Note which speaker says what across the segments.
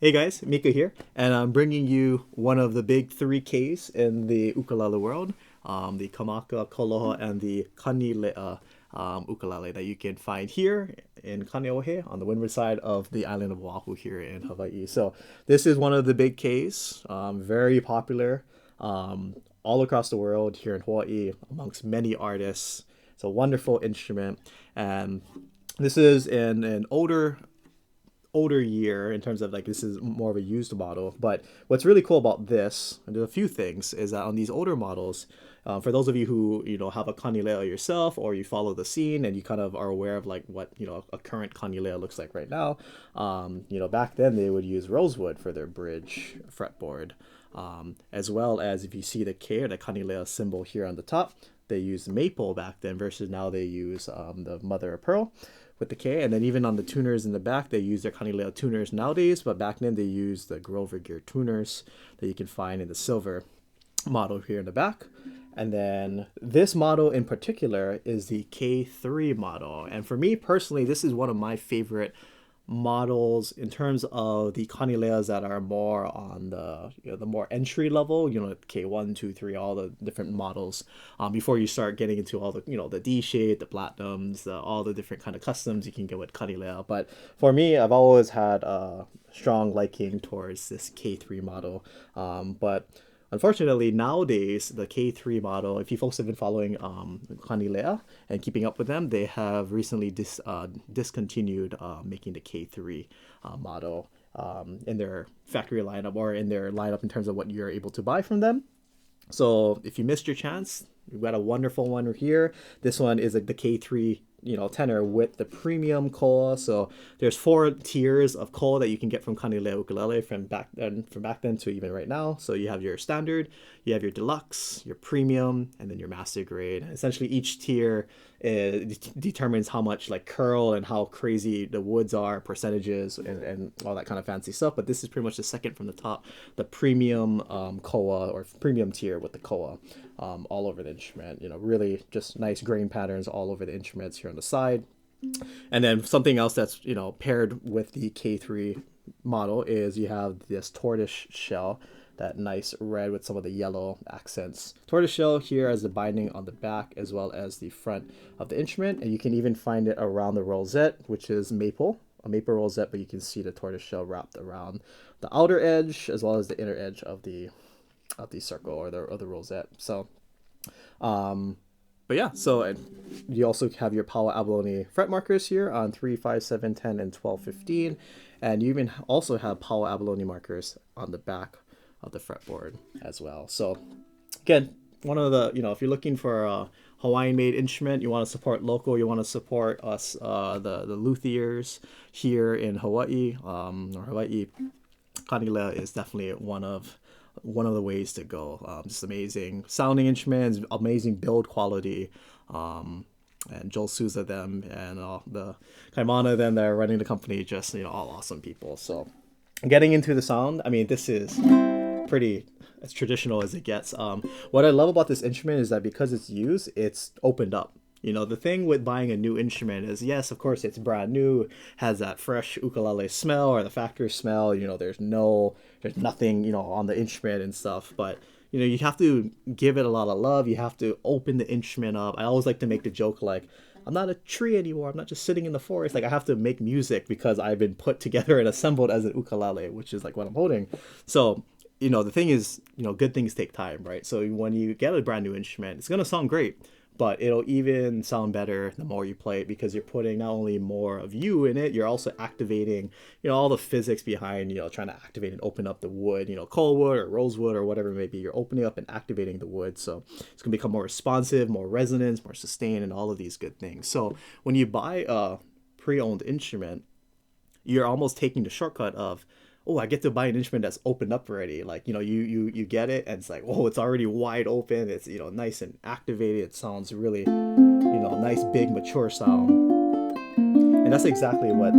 Speaker 1: Hey guys, Mika here, and I'm bringing you one of the big three Ks in the ukulele world, the Kamaka, Koloha, and the Kanileʻa ukulele that you can find here in Kaneohe on the windward side of the island of Oahu here in Hawaii. So this is one of the big Ks, very popular all across the world here in Hawaii amongst many artists. It's a wonderful instrument, and this is an older year in terms of like this is more of a used model. But what's really cool about this, and there's a few things, is that on these older models, for those of you who have a Kanileʻa yourself, or you follow the scene and you kind of are aware of like what a current Kanileʻa looks like right now, back then they would use rosewood for their bridge fretboard, as well as if you see the K or the Kanileʻa symbol here on the top, they used maple back then versus now they use the mother of pearl with the K. And then even on the tuners in the back, they use their Kanileʻa tuners nowadays, but back then they used the Grover Gear tuners that you can find in the silver model here in the back. And then this model in particular is the K3 model. And for me personally, this is one of my favorite models in terms of the Kanileʻas that are more on the more entry level, K1, 2, 3, all the different models, before you start getting into all the the D shade, the platinums, all the different kind of customs you can get with Kanileʻa. But for me, I've always had a strong liking towards this K3 model, but unfortunately, nowadays, the K3 model, if you folks have been following Kanileʻa and keeping up with them, they have recently discontinued making the K3 model in their factory lineup, or in their lineup in terms of what you're able to buy from them. So if you missed your chance, we've got a wonderful one here. This one is like the K3 tenor with the premium koa. So there's 4 tiers of koa that you can get from Kanileʻa ukulele from back then to even right now. So you have your standard, you have your deluxe, your premium, and then your master grade. Essentially each tier determines how much like curl and how crazy the woods are, percentages, and all that kind of fancy stuff. But this is pretty much the second from the top, the premium koa, or premium tier with the koa all over the instrument. Really just nice grain patterns all over the instruments here on the side. And then something else that's paired with the K3 model is you have this tortoise shell, that nice red with some of the yellow accents. Tortoise shell here as the binding on the back as well as the front of the instrument, and you can even find it around the rosette, which is maple, a maple rosette, but you can see the tortoise shell wrapped around the outer edge as well as the inner edge of the circle, or the rosette. So but yeah, so you also have your Paua Abalone fret markers here on 3, 5, 7, 10, and 12, 15. And you even also have Paua Abalone markers on the back of the fretboard as well. So again, one of the, if you're looking for a Hawaiian-made instrument, you want to support local, you want to support us, the luthiers here in Hawaii, Kanileʻa is definitely one of the ways to go. Just amazing sounding instruments, amazing build quality, and Joel Souza them and the Kaimana them that are running the company, just all awesome people. So getting into the sound, I mean, this is pretty as traditional as it gets. What I love about this instrument is that because it's used, it's opened up. The thing with buying a new instrument is, yes, of course, it's brand new, has that fresh ukulele smell or the factory smell. There's nothing, on the instrument and stuff. But, you have to give it a lot of love. You have to open the instrument up. I always like to make the joke, like, I'm not a tree anymore. I'm not just sitting in the forest. Like, I have to make music because I've been put together and assembled as an ukulele, which is like what I'm holding. So, the thing is, good things take time, right? So when you get a brand new instrument, it's going to sound great, but it'll even sound better the more you play it, because you're putting not only more of you in it, you're also activating, all the physics behind, trying to activate and open up the wood, coal wood or rosewood or whatever it may be. You're opening up and activating the wood. So it's going to become more responsive, more resonance, more sustained, and all of these good things. So when you buy a pre-owned instrument, you're almost taking the shortcut of, oh, I get to buy an instrument that's opened up already. Like, you get it and it's like, oh, it's already wide open. It's, nice and activated. It sounds really, nice, big, mature sound. And that's exactly what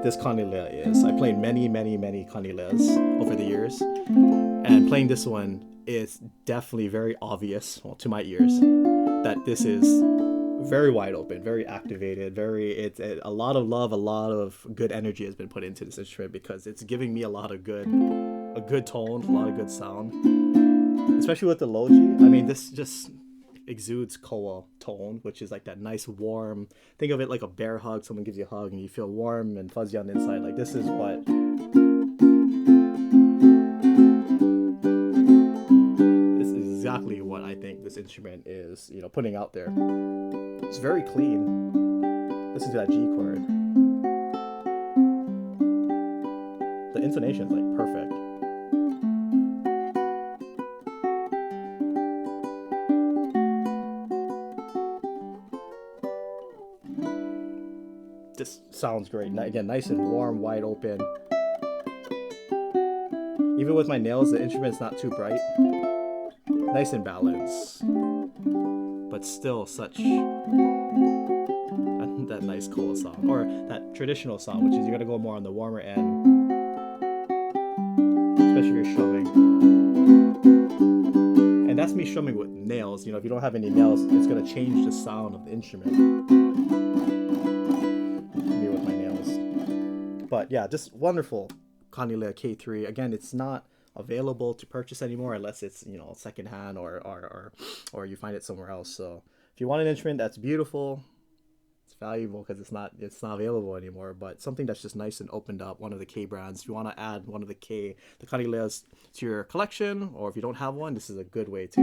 Speaker 1: this Kanileʻa is. I played many, many, many Kanileʻas over the years. And playing this one is definitely very obvious, well, to my ears, that this is very wide open, very activated, a lot of love, a lot of good energy has been put into this instrument because it's giving me a good tone, a lot of good sound, especially with the low G. I mean, this just exudes koa tone, which is like that nice warm. Think of it like a bear hug. Someone gives you a hug and you feel warm and fuzzy on the inside. Like this is what. This is exactly what I think this instrument is, putting out there. It's very clean. Listen to that G chord. The intonation is like perfect. This sounds great. Again, nice and warm, wide open. Even with my nails, the instrument's not too bright. Nice and balanced. But still such that nice koa sound. Or that traditional sound, which is you're going to go more on the warmer end. Especially if you're strumming. And that's me strumming with nails. If you don't have any nails, it's going to change the sound of the instrument. But yeah, just wonderful Kanileʻa K3. Again, it's not available to purchase anymore unless it's secondhand or you find it somewhere else. So if you want an instrument that's beautiful, it's valuable because it's not available anymore. But something that's just nice and opened up, one of the K brands. If you want to add one of the Kanileʻas to your collection, or if you don't have one, this is a good way to.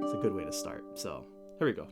Speaker 1: It's a good way to start. So here we go.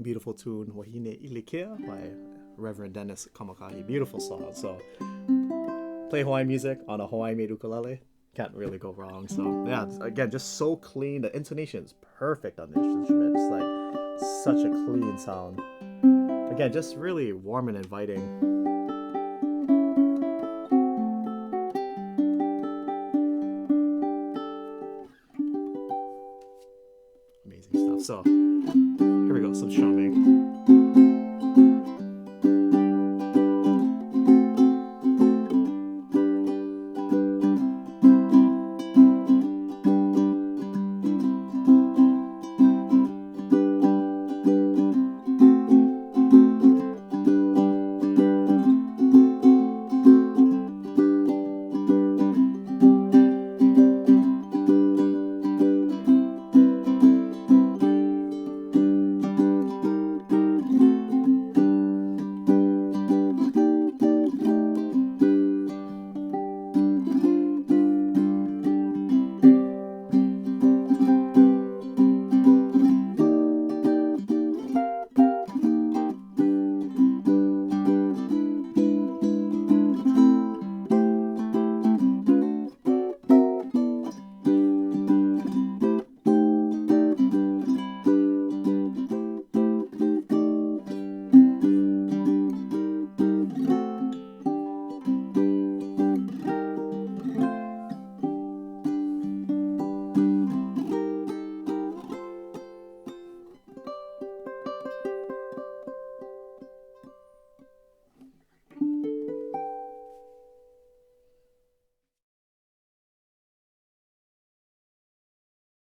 Speaker 1: Beautiful tune, Wahine Ilikea by Reverend Dennis Kamakahi. Beautiful song. So play Hawaiian music on a Hawaiian-made ukulele, can't really go wrong. So yeah, again, just so clean. The intonation is perfect on this instrument. It's like such a clean sound. Again, just really warm and inviting. Amazing stuff. So here we go, some strumming.